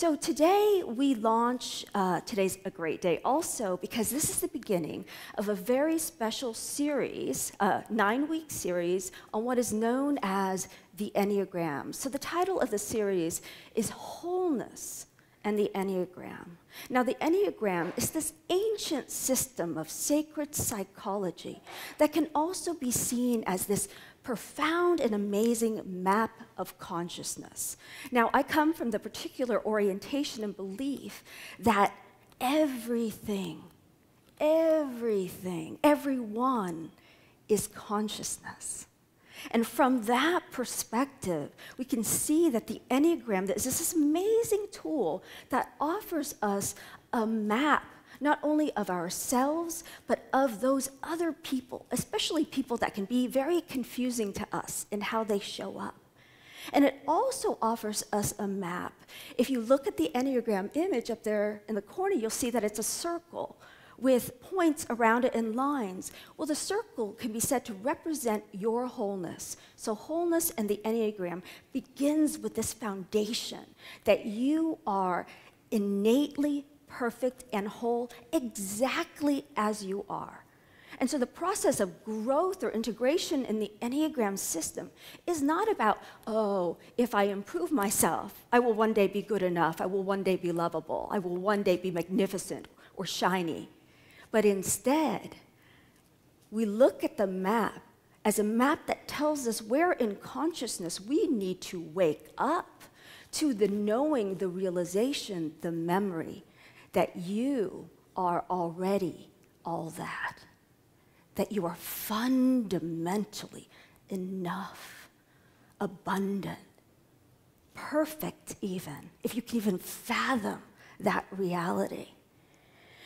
So today we launch, today's a great day also because this is the beginning of a very special series, a 9-week series on what is known as the Enneagram. So the title of the series is Wholeness and the Enneagram. Now the Enneagram is this ancient system of sacred psychology that can also be seen as this profound and amazing map of consciousness. Now, I come from the particular orientation and belief that everything, everyone is consciousness. And from that perspective, we can see that the Enneagram is this amazing tool that offers us a map not only of ourselves, but of those other people, especially people that can be very confusing to us in how they show up. And it also offers us a map. If you look at the Enneagram image up there in the corner, you'll see that it's a circle with points around it and lines. Well, the circle can be said to represent your wholeness. So wholeness and the Enneagram begins with this foundation that you are innately perfect and whole exactly as you are. And so the process of growth or integration in the Enneagram system is not about, oh, if I improve myself, I will one day be good enough, I will one day be lovable, I will one day be magnificent or shiny. But instead, we look at the map as a map that tells us where in consciousness we need to wake up to the knowing, the realization, the memory that you are already all that you are fundamentally enough, abundant, perfect even, if you can even fathom that reality.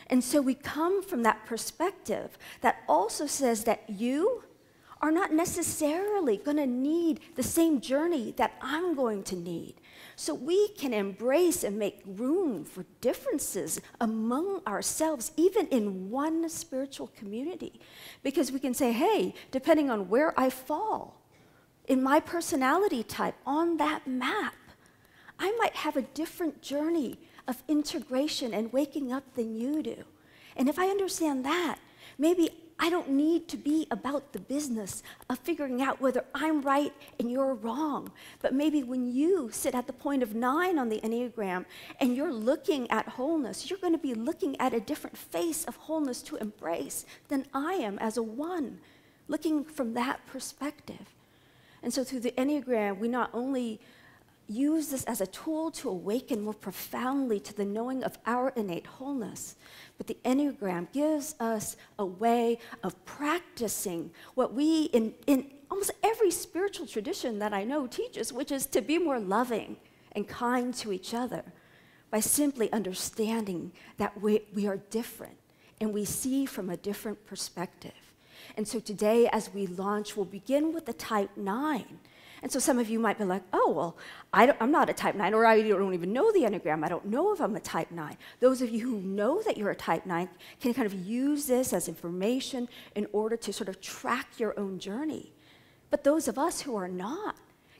And so we come from that perspective that also says that you are not necessarily going to need the same journey that I'm going to need. So we can embrace and make room for differences among ourselves, even in one spiritual community. Because we can say, hey, depending on where I fall in my personality type on that map, I might have a different journey of integration and waking up than you do. And if I understand that, maybe I don't need to be about the business of figuring out whether I'm right and you're wrong. But maybe when you sit at the point of 9 on the Enneagram and you're looking at wholeness, you're going to be looking at a different face of wholeness to embrace than I am as a 1, looking from that perspective. And so through the Enneagram, we not only use this as a tool to awaken more profoundly to the knowing of our innate wholeness, but the Enneagram gives us a way of practicing what we, in almost every spiritual tradition that I know teaches, which is to be more loving and kind to each other by simply understanding that we are different and we see from a different perspective. And so today, as we launch, we'll begin with the type 9. And so some of you might be like, oh, well, I'm not a type 9, or I don't even know the Enneagram. I don't know if I'm a type 9. Those of you who know that you're a type 9 can kind of use this as information in order to sort of track your own journey. But those of us who are not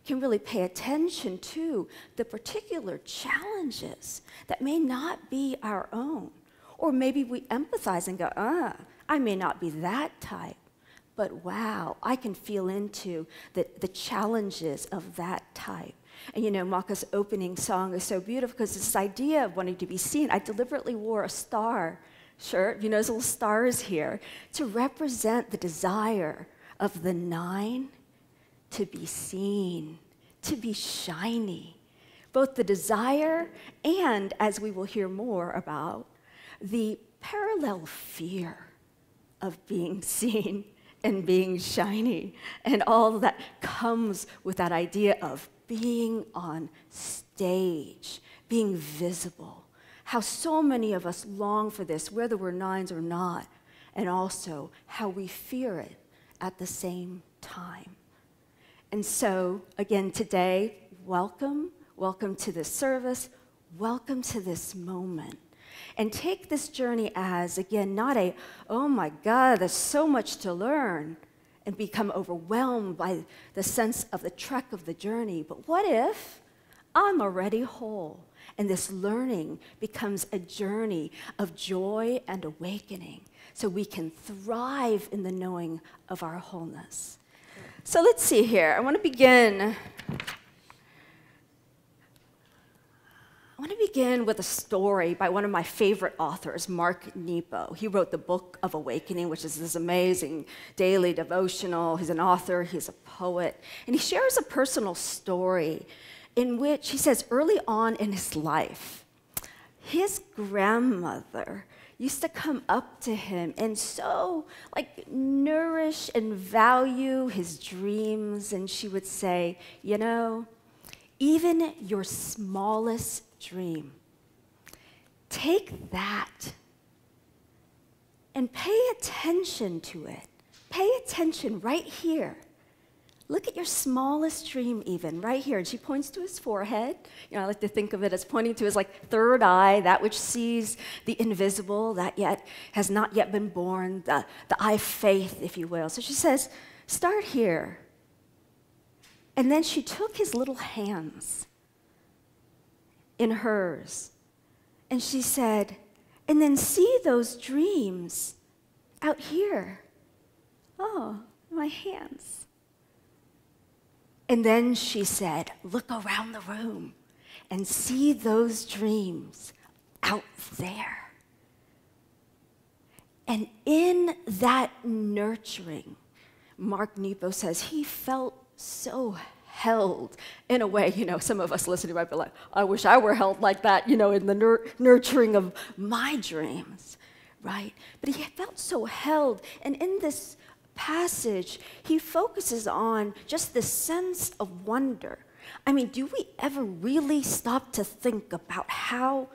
can really pay attention to the particular challenges that may not be our own. Or maybe we empathize and go, I may not be that type. But wow, I can feel into the challenges of that type. And you know, Maka's opening song is so beautiful because this idea of wanting to be seen. I deliberately wore a star shirt, you know, those little stars here, to represent the desire of the 9 to be seen, to be shiny. Both the desire and, as we will hear more about, the parallel fear of being seen and being shiny, and all that comes with that idea of being on stage, being visible. How so many of us long for this, whether we're 9s or not, and also how we fear it at the same time. And so, again, today, welcome to this service, welcome to this moment. And take this journey as, again, not a, oh my God, there's so much to learn, and become overwhelmed by the sense of the trek of the journey. But what if I'm already whole. And this learning becomes a journey of joy and awakening so we can thrive in the knowing of our wholeness. So let's see here. I want to begin with a story by one of my favorite authors, Mark Nepo. He wrote the Book of Awakening, which is this amazing daily devotional. He's an author, he's a poet, and he shares a personal story in which he says early on in his life, his grandmother used to come up to him and so nourish and value his dreams, and she would say, you know, even your smallest dream, take that and pay attention to it. Pay attention right here. Look at your smallest dream even, right here. And she points to his forehead. You know, I like to think of it as pointing to his third eye, that which sees the invisible, that yet has not yet been born, the eye of faith, if you will. So she says, start here. And then she took his little hands in hers, and she said, and then see those dreams out here. Oh, my hands. And then she said, look around the room and see those dreams out there. And in that nurturing, Mark Nepo says, he felt so held in a way, some of us listening might be like, I wish I were held like that, in the nurturing of my dreams, right? But he felt so held. And in this passage, he focuses on just this sense of wonder. I mean, do we ever really stop to think about how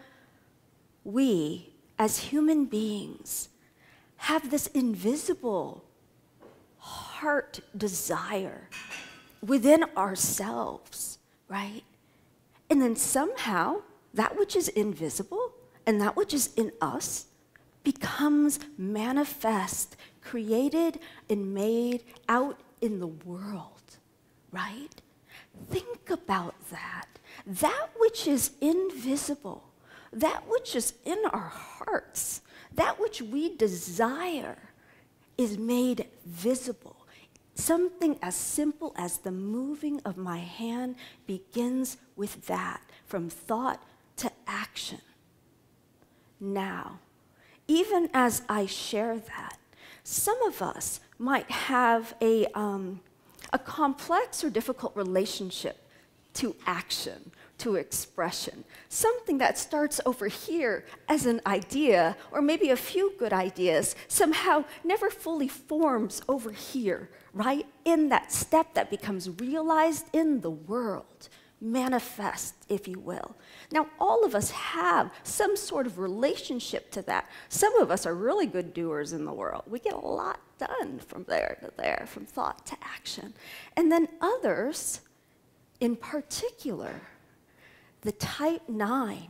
we, as human beings, have this invisible heart desire within ourselves, right? And then somehow, that which is invisible and that which is in us becomes manifest, created and made out in the world, right? Think about that. That which is invisible, that which is in our hearts, that which we desire is made visible. Something as simple as the moving of my hand begins with that, from thought to action. Now, even as I share that, some of us might have a complex or difficult relationship to action, to expression. Something that starts over here as an idea, or maybe a few good ideas, somehow never fully forms over here, right? In that step that becomes realized in the world, manifest, if you will. Now, all of us have some sort of relationship to that. Some of us are really good doers in the world. We get a lot done from there to there, from thought to action. And then others, in particular, the type 9,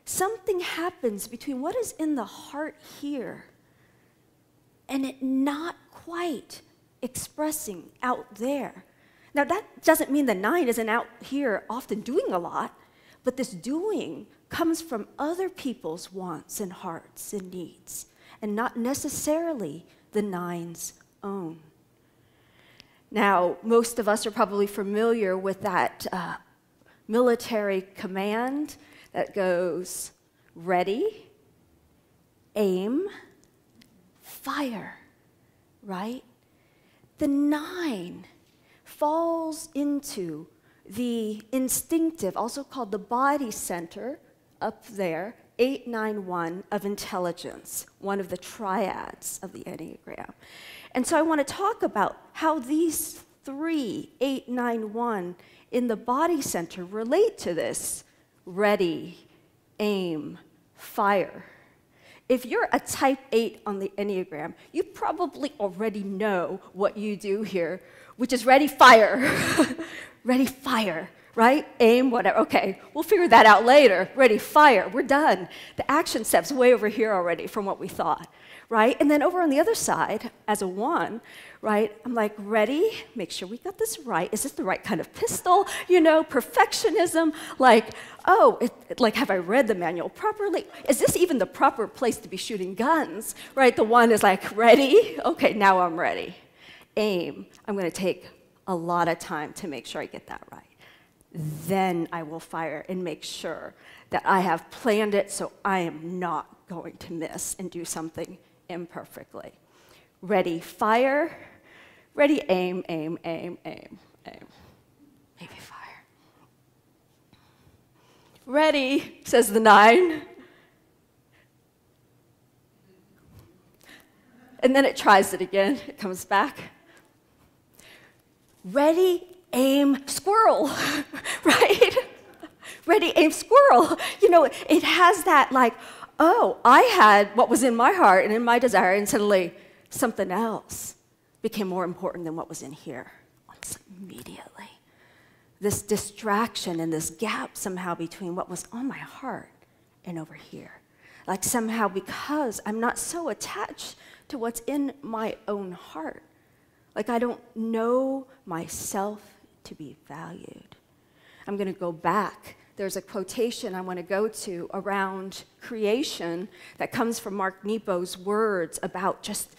something happens between what is in the heart here and it not quite expressing out there. Now, that doesn't mean the 9 isn't out here often doing a lot, but this doing comes from other people's wants and hearts and needs, and not necessarily the 9's own. Now, most of us are probably familiar with that military command that goes, ready, aim, fire, right? The 9 falls into the instinctive, also called the body center, up there, 891 of intelligence, one of the triads of the Enneagram. And so I want to talk about how these 3, 891, in the body center relate to this ready, aim, fire. If you're a type 8 on the Enneagram, you probably already know what you do here, which is ready, fire. Ready, fire, right? Aim, whatever. Okay, we'll figure that out later. Ready, fire, we're done. The action step's way over here already from what we thought, right? And then over on the other side, as a 1, right, I'm like, ready? Make sure we got this right. Is this the right kind of pistol? You know, perfectionism, like, oh, like, have I read the manual properly? Is this even the proper place to be shooting guns, right? The 1 is like, ready? Okay, now I'm ready. Aim. I'm going to take a lot of time to make sure I get that right. Then I will fire and make sure that I have planned it so I am not going to miss and do something imperfectly. Ready, fire. Ready, aim, aim, aim, aim, aim. Maybe fire. Ready, says the 9. And then it tries it again. It comes back. Ready, aim, squirrel, right? Ready, aim, squirrel. You know, it has that like, oh, I had what was in my heart and in my desire, and suddenly something else became more important than what was in here. Almost immediately. This distraction and this gap somehow between what was on my heart and over here. Like somehow because I'm not so attached to what's in my own heart. Like I don't know myself to be valued. I'm going to go back. There's a quotation I want to go to around creation that comes from Mark Nepo's words about just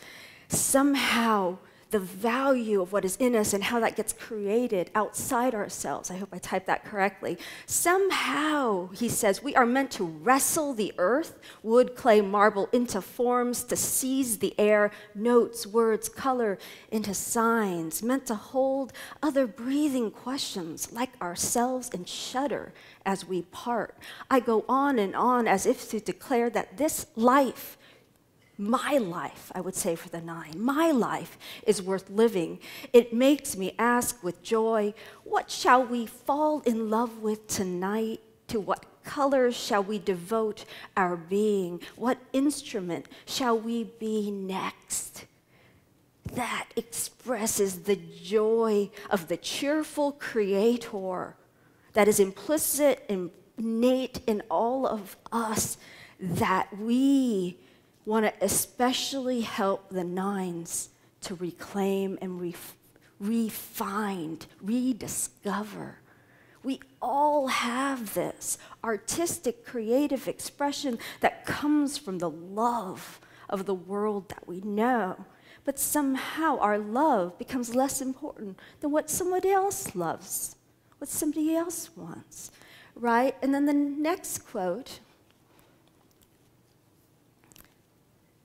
somehow the value of what is in us and how that gets created outside ourselves. I hope I typed that correctly. Somehow, he says, we are meant to wrestle the earth, wood, clay, marble, into forms, to seize the air, notes, words, color, into signs, meant to hold other breathing questions like ourselves and shudder as we part. I go on as if to declare that this life, my life, I would say for the 9, my life is worth living. It makes me ask with joy, what shall we fall in love with tonight? To what colors shall we devote our being? What instrument shall we be next? That expresses the joy of the cheerful creator that is implicit, innate in all of us, that we want to especially help the 9s to reclaim and rediscover. We all have this artistic, creative expression that comes from the love of the world that we know. But somehow our love becomes less important than what somebody else loves, what somebody else wants, right? And then the next quote,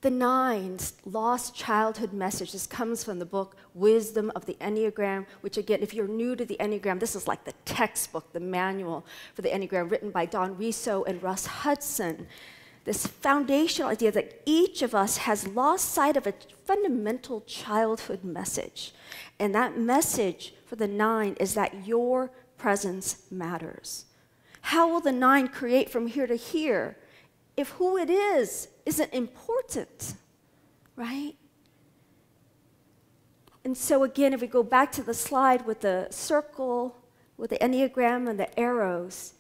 the 9's lost childhood message. This comes from the book Wisdom of the Enneagram, which again, if you're new to the Enneagram, this is like the textbook, the manual for the Enneagram, written by Don Riso and Russ Hudson. This foundational idea that each of us has lost sight of a fundamental childhood message. And that message for the 9 is that your presence matters. How will the 9 create from here to here if who it is isn't important, right? And so again, if we go back to the slide with the circle, with the Enneagram and the arrows,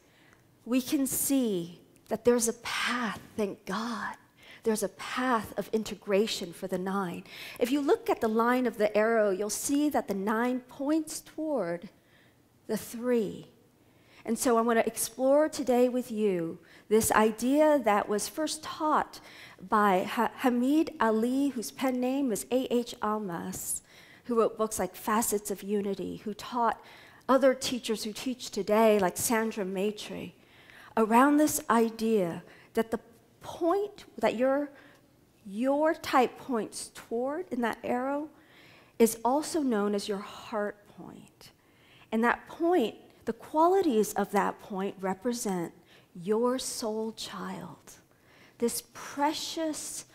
we can see that there's a path, thank God. There's a path of integration for the 9. If you look at the line of the arrow, you'll see that the 9 points toward the 3. And so I want to explore today with you this idea that was first taught by Hamid Ali, whose pen name is A.H. Almas, who wrote books like Facets of Unity, who taught other teachers who teach today, like Sandra Maitre, around this idea that the point that your type points toward in that arrow is also known as your heart point. And that point, the qualities of that point represent your soul child, this precious,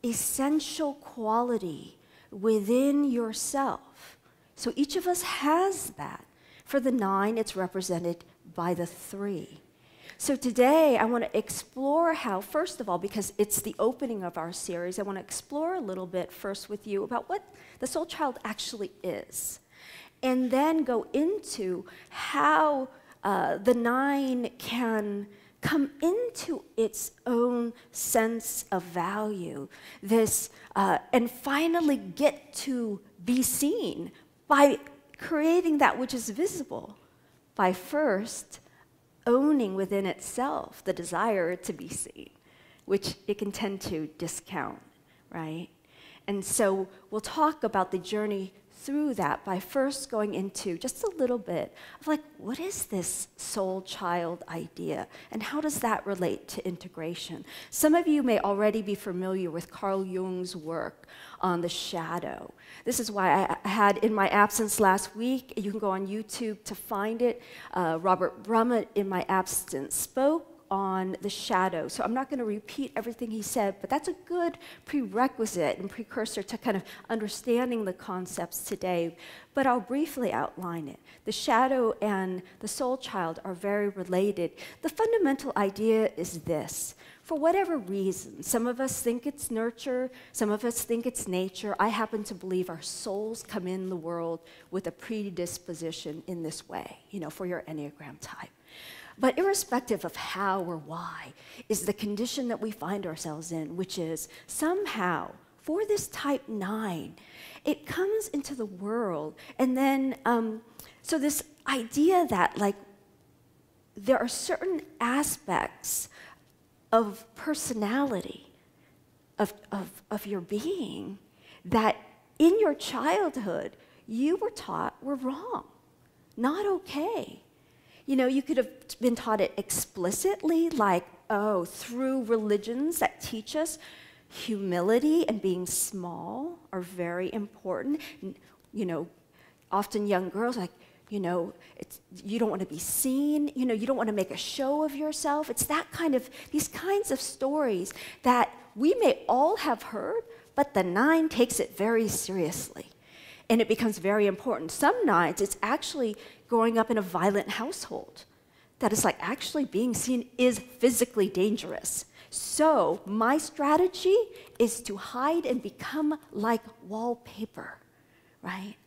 essential quality within yourself. So each of us has that. For the 9, it's represented by the 3. So today, I want to explore how, first of all, because it's the opening of our series, I want to explore a little bit first with you about what the soul child actually is. And then go into how the 9 can come into its own sense of value, and finally get to be seen by creating that which is visible, by first owning within itself the desire to be seen, which it can tend to discount, right? And so we'll talk about the journey through that by first going into just a little bit of like, what is this soul child idea? And how does that relate to integration? Some of you may already be familiar with Carl Jung's work on the shadow. This is why I had, in my absence last week, you can go on YouTube to find it, Robert Brummett, in my absence, spoke on the shadow. So I'm not going to repeat everything he said, but that's a good prerequisite and precursor to kind of understanding the concepts today. But I'll briefly outline it. The shadow and the soul child are very related. The fundamental idea is this. For whatever reason, some of us think it's nurture, some of us think it's nature. I happen to believe our souls come in the world with a predisposition in this way, for your Enneagram type. But irrespective of how or why is the condition that we find ourselves in, which is somehow, for this type 9, it comes into the world. And then, so this idea that like there are certain aspects of personality, of your being, that in your childhood you were taught were wrong, not okay. You could have been taught it explicitly, like, through religions that teach us humility and being small are very important. Often young girls, like, you don't want to be seen, you don't want to make a show of yourself. It's these kinds of stories that we may all have heard, but the 9 takes it very seriously. And it becomes very important. Some 9s, it's actually growing up in a violent household. That is like actually being seen is physically dangerous. So my strategy is to hide and become like wallpaper, right?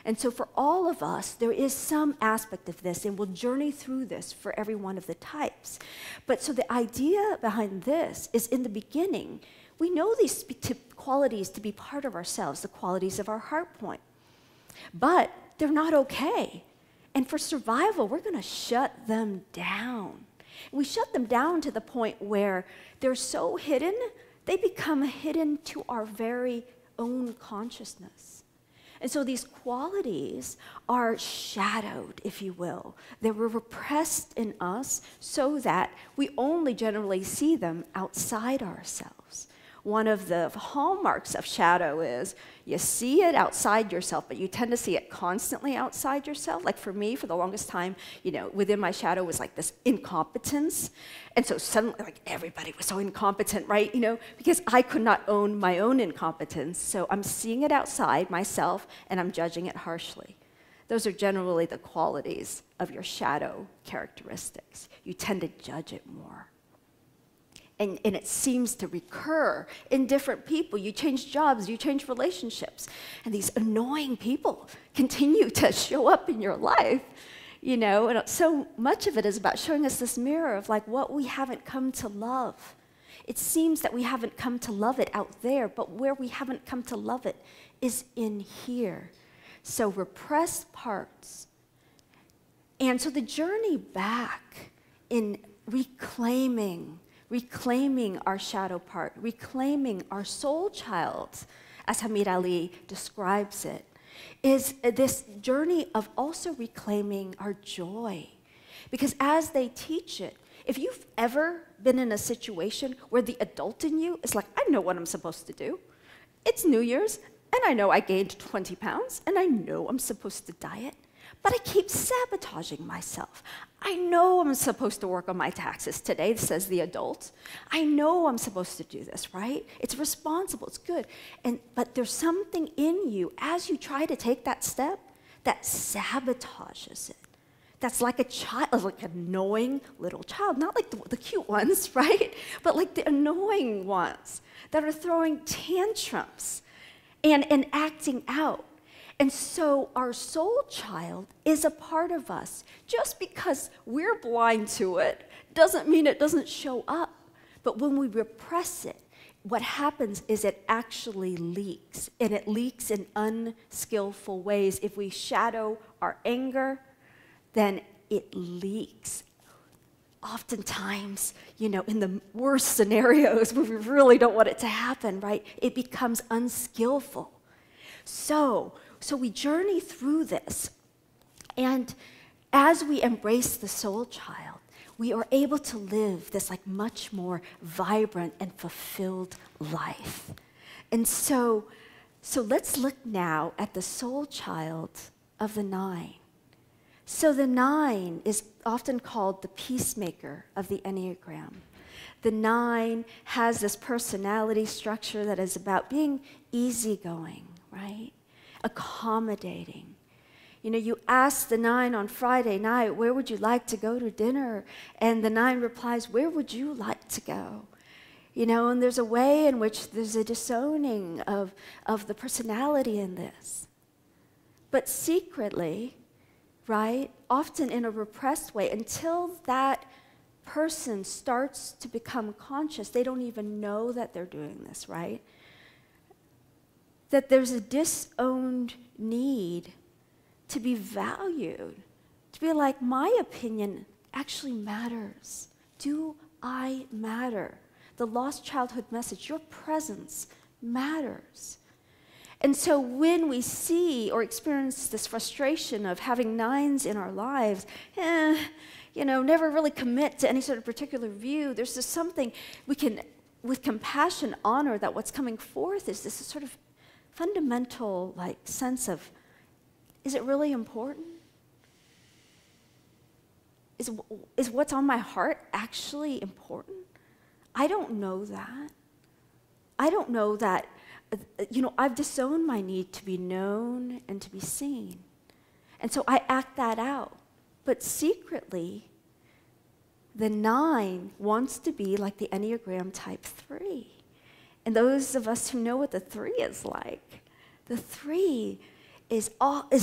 And so for all of us, there is some aspect of this, and we'll journey through this for every one of the types. But so the idea behind this is in the beginning, we know these qualities to be part of ourselves, the qualities of our heart point. But they're not okay. And for survival, we're going to shut them down. We shut them down to the point where they're so hidden, they become hidden to our very own consciousness. And so these qualities are shadowed, if you will. They were repressed in us so that we only generally see them outside ourselves. One of the hallmarks of shadow is you see it outside yourself, but you tend to see it constantly outside yourself. Like for me, for the longest time, within my shadow was like this incompetence. And so suddenly, like everybody was so incompetent, right? Because I could not own my own incompetence. So I'm seeing it outside myself, and I'm judging it harshly. Those are generally the qualities of your shadow characteristics. You tend to judge it more. And it seems to recur in different people. You change jobs, you change relationships, and these annoying people continue to show up in your life, And so much of it is about showing us this mirror of like what we haven't come to love. It seems that we haven't come to love it out there, but where we haven't come to love it is in here. So repressed parts. And so the journey back in reclaiming our shadow part, reclaiming our soul child, as Hamid Ali describes it, is this journey of also reclaiming our joy. Because as they teach it, if you've ever been in a situation where the adult in you is like, I know what I'm supposed to do. It's New Year's, and I know I gained 20 pounds, and I know I'm supposed to diet, but I keep sabotaging myself. I know I'm supposed to work on my taxes today, says the adult. I know I'm supposed to do this, right? It's responsible, it's good. But there's something in you as you try to take that step that sabotages it. That's like a child, like an annoying little child, not like the cute ones, right? But like the annoying ones that are throwing tantrums and acting out. And so our soul child is a part of us. Just because we're blind to it doesn't mean it doesn't show up. But when we repress it, what happens is it actually leaks, and it leaks in unskillful ways. If we shadow our anger, then it leaks. Oftentimes, in the worst scenarios where we really don't want it to happen, right? It becomes unskillful. So we journey through this, and as we embrace the soul child, we are able to live this much more vibrant and fulfilled life. And so let's look now at the soul child of the 9. So the 9 is often called the peacemaker of the Enneagram. The 9 has this personality structure that is about being easygoing, right? Accommodating. You ask the 9 on Friday night, where would you like to go to dinner? And the 9 replies, where would you like to go? And there's a way in which there's a disowning of the personality in this. But secretly, right, often in a repressed way, until that person starts to become conscious, they don't even know that they're doing this, right? That there's a disowned need to be valued, to be like, my opinion actually matters. Do I matter? The lost childhood message, your presence matters. And so when we see or experience this frustration of having 9s in our lives, never really commit to any sort of particular view, there's just something we can, with compassion, honor that what's coming forth is this sort of fundamental sense of, is it really important? Is what's on my heart actually important? I don't know that. I don't know that, I've disowned my need to be known and to be seen. And so I act that out. But secretly, the 9 wants to be like the Enneagram type 3. And those of us who know what the 3 is like, the 3 is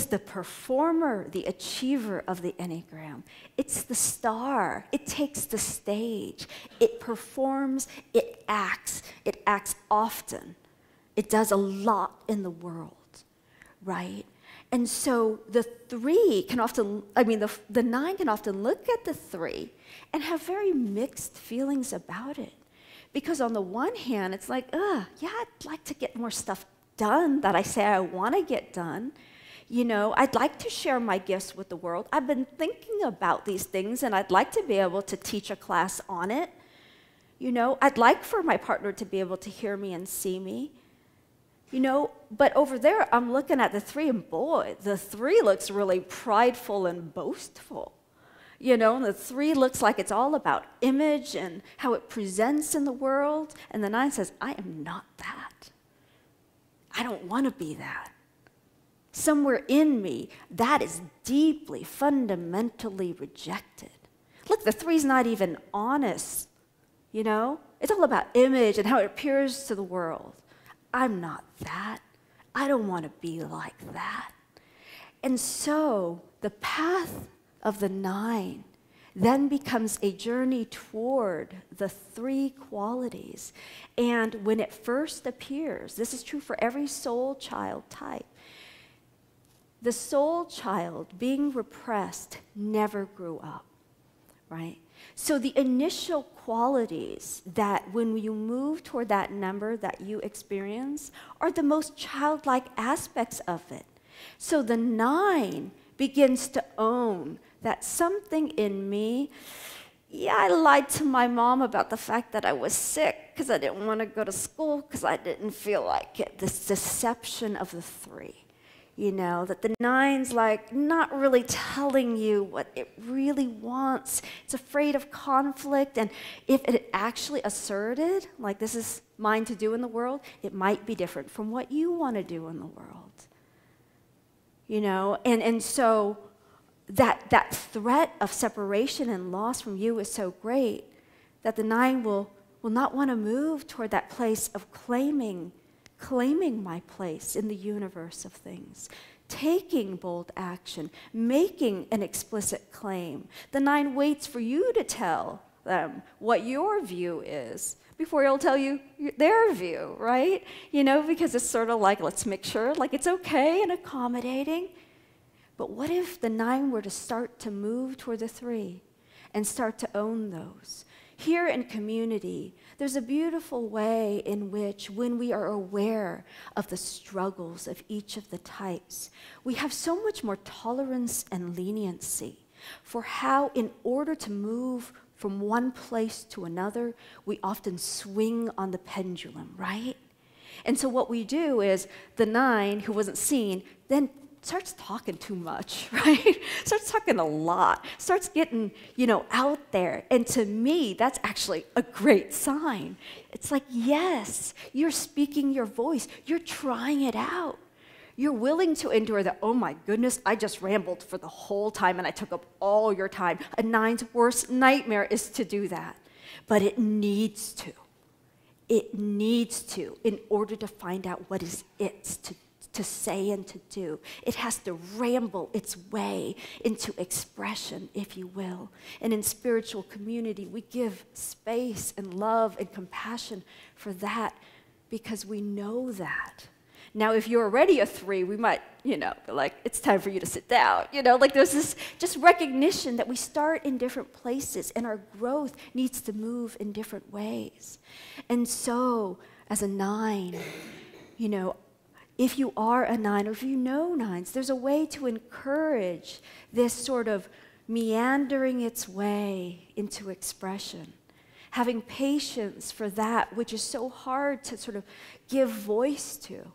the performer, the achiever of the Enneagram. It's the star. It takes the stage. It performs. It acts often. It does a lot in the world, right? And so the 3 can often, the 9 can often look at the 3 and have very mixed feelings about it. Because on the one hand, it's like, I'd like to get more stuff done that I say I want to get done. I'd like to share my gifts with the world. I've been thinking about these things, and I'd like to be able to teach a class on it. I'd like for my partner to be able to hear me and see me. But over there, I'm looking at the 3, and boy, the 3 looks really prideful and boastful. And the 3 looks like it's all about image and how it presents in the world. And the 9 says, I am not that. I don't want to be that. Somewhere in me, that is deeply, fundamentally rejected. Look, the 3's not even honest, It's all about image and how it appears to the world. I'm not that. I don't want to be like that. And so the path of the 9 then becomes a journey toward the 3 qualities. And when it first appears, this is true for every soul child type, the soul child being repressed never grew up, right? So the initial qualities that when you move toward that number that you experience are the most childlike aspects of it. So the 9 begins to own that something in me, I lied to my mom about the fact that I was sick because I didn't want to go to school because I didn't feel like it. This deception of the 3. That the 9's not really telling you what it really wants. It's afraid of conflict, and if it actually asserted, this is mine to do in the world, it might be different from what you want to do in the world. And so that threat of separation and loss from you is so great that the 9 will not want to move toward that place of claiming my place in the universe of things, taking bold action, making an explicit claim. The 9 waits for you to tell them what your view is before he'll tell you their view, right? Because it's sort of like, let's make sure, like it's okay and accommodating. But what if the 9 were to start to move toward the 3 and start to own those? Here in community, there's a beautiful way in which, when we are aware of the struggles of each of the types, we have so much more tolerance and leniency for how, in order to move from one place to another, we often swing on the pendulum, right? And so what we do is the 9 who wasn't seen then starts talking too much, right? Starts talking a lot, starts getting, out there. And to me, that's actually a great sign. It's like, yes, you're speaking your voice. You're trying it out. You're willing to endure the, oh my goodness, I just rambled for the whole time and I took up all your time. A 9's worst nightmare is to do that. But it needs to. It needs to, in order to find out what is its to say and to do. It has to ramble its way into expression, if you will. And in spiritual community, we give space and love and compassion for that because we know that. Now, if you're already a 3, we might, be like, it's time for you to sit down. Like there's this just recognition that we start in different places and our growth needs to move in different ways. And so, as a 9, if you are a 9 or if you know 9s, there's a way to encourage this sort of meandering its way into expression. Having patience for that which is so hard to sort of give voice to.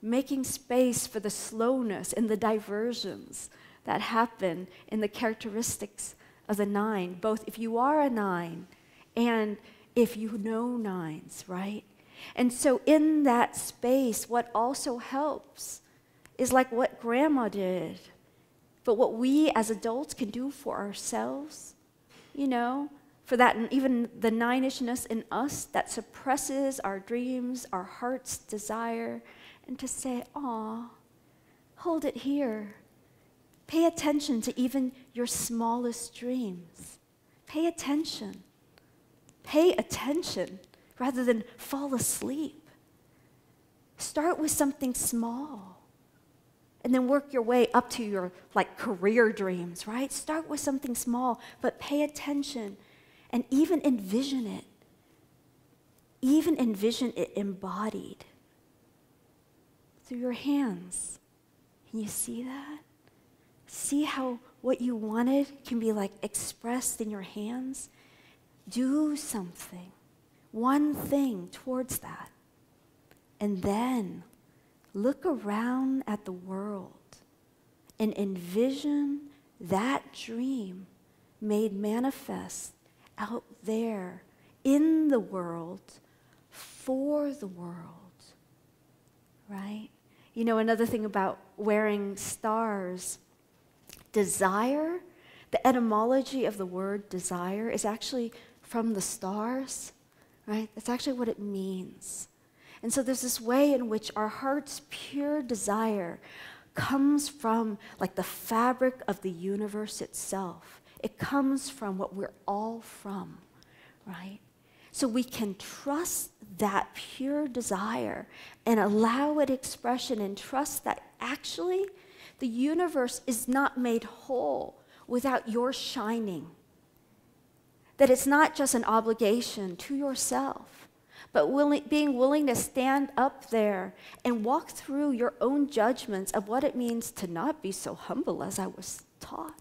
Making space for the slowness and the diversions that happen in the characteristics of the 9, both if you are a 9 and if you know 9s, right? And so in that space, what also helps is like what Grandma did, but what we as adults can do for ourselves, for that, and even the 9-ishness in us that suppresses our dreams, our heart's desire, and to say, aw, hold it here. Pay attention to even your smallest dreams. Pay attention. Pay attention rather than fall asleep. Start with something small and then work your way up to your career dreams, right? Start with something small, but pay attention and even envision it. Even envision it embodied through your hands. Can you see that? See how what you wanted can be expressed in your hands? Do something. One thing towards that. And then look around at the world and envision that dream made manifest out there in the world for the world, right? Another thing about wearing stars, desire, the etymology of the word desire is actually from the stars. Right? That's actually what it means. And so there's this way in which our heart's pure desire comes from the fabric of the universe itself. It comes from what we're all from, right? So we can trust that pure desire and allow it expression and trust that actually the universe is not made whole without your shining. That it's not just an obligation to yourself, but being willing to stand up there and walk through your own judgments of what it means to not be so humble as I was taught,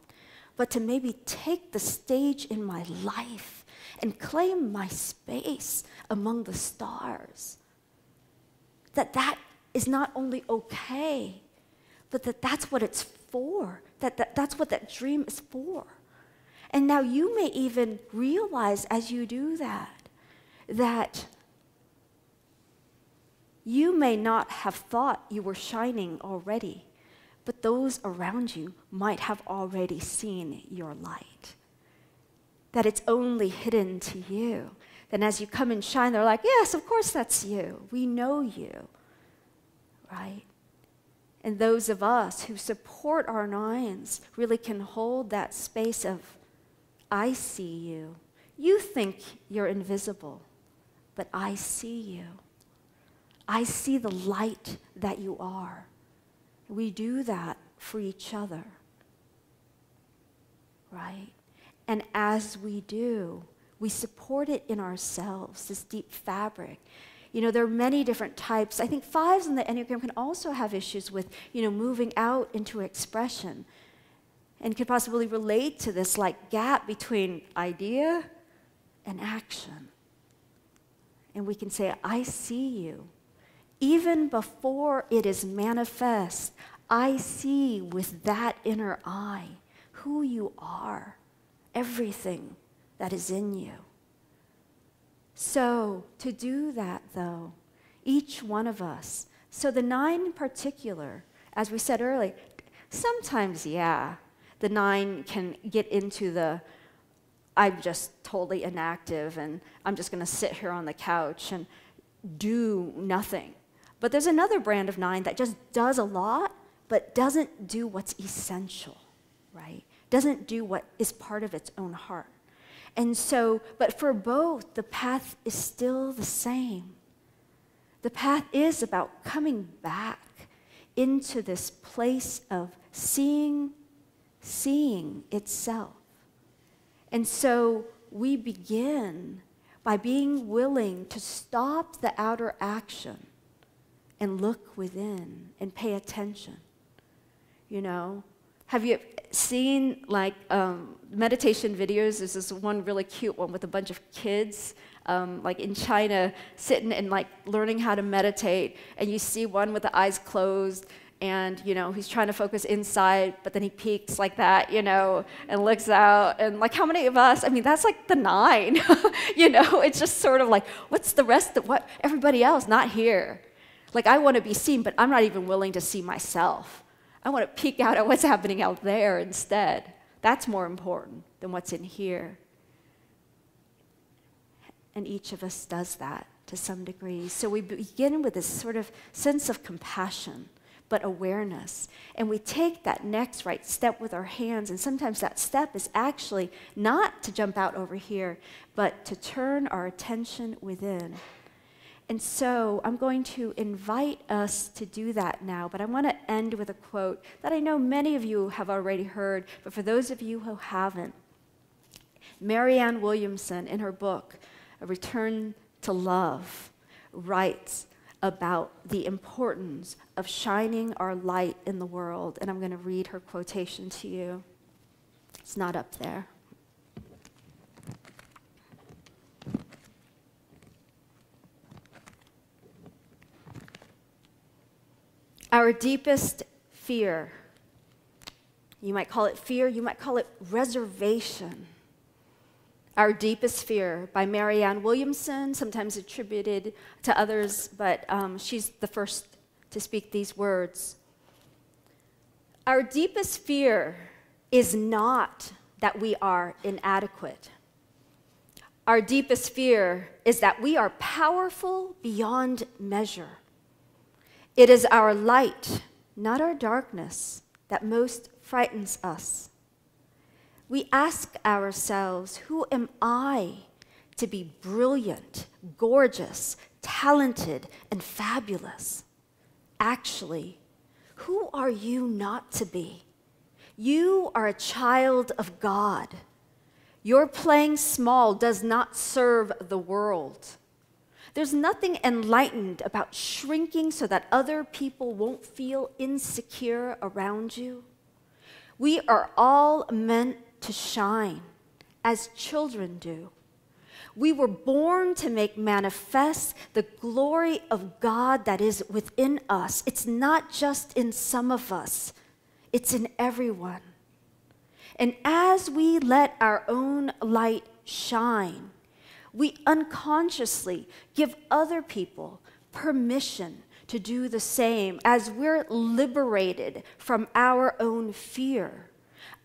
but to maybe take the stage in my life and claim my space among the stars. That is not only okay, but that's what it's for, that's what that dream is for. And now you may even realize as you do that you may not have thought you were shining already, but those around you might have already seen your light. That it's only hidden to you. Then as you come and shine, they're like, yes, of course that's you. We know you, right? And those of us who support our 9s really can hold that space of, I see you. You think you're invisible, but I see you. I see the light that you are. We do that for each other, right? And as we do, we support it in ourselves, this deep fabric. You know, there are many different types. I think 5s in the Enneagram can also have issues with, moving out into expression, and could possibly relate to this like gap between idea and action. And we can say, I see you. Even before it is manifest, I see with that inner eye who you are, everything that is in you. So to do that, though, each one of us, so the 9 in particular, as we said earlier, sometimes, the 9 can get into the, I'm just totally inactive and I'm just going to sit here on the couch and do nothing. But there's another brand of 9 that just does a lot, but doesn't do what's essential, right? Doesn't do what is part of its own heart. And so, but for both, the path is still the same. The path is about coming back into this place of seeing itself. And so we begin by being willing to stop the outer action and look within and pay attention. Have you seen meditation videos? There's this one really cute one with a bunch of kids in China sitting and learning how to meditate, and you see one with the eyes closed, and he's trying to focus inside, but then he peeks like that, and looks out, and how many of us, that's like the 9, it's just sort of what's the rest of what everybody else not here? I want to be seen, but I'm not even willing to see myself. I want to peek out at what's happening out there instead. That's more important than what's in here. And each of us does that to some degree. So we begin with this sort of sense of compassion, but awareness. And we take that next right step with our hands, and sometimes that step is actually not to jump out over here, but to turn our attention within. And so I'm going to invite us to do that now, but I want to end with a quote that I know many of you have already heard, but for those of you who haven't, Marianne Williamson, in her book, A Return to Love, writes about the importance of shining our light in the world, and I'm going to read her quotation to you. It's not up there. Our deepest fear, you might call it reservation. Our Deepest Fear by Marianne Williamson, sometimes attributed to others, but she's the first to speak these words. Our deepest fear is not that we are inadequate. Our deepest fear is that we are powerful beyond measure. It is our light, not our darkness, that most frightens us. We ask ourselves, who am I to be brilliant, gorgeous, talented, and fabulous? Actually, who are you not to be? You are a child of God. Your playing small does not serve the world. There's nothing enlightened about shrinking so that other people won't feel insecure around you. We are all meant to shine, as children do. We were born to make manifest the glory of God that is within us. It's not just in some of us, it's in everyone. And as we let our own light shine, we unconsciously give other people permission to do the same. As we're liberated from our own fear,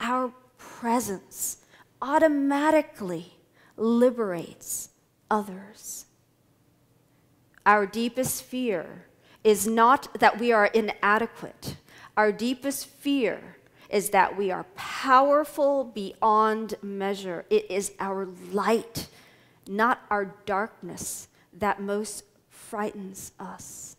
our presence automatically liberates others. Our deepest fear is not that we are inadequate, Our deepest fear is that we are powerful beyond measure. It is our light, not our darkness, that most frightens us.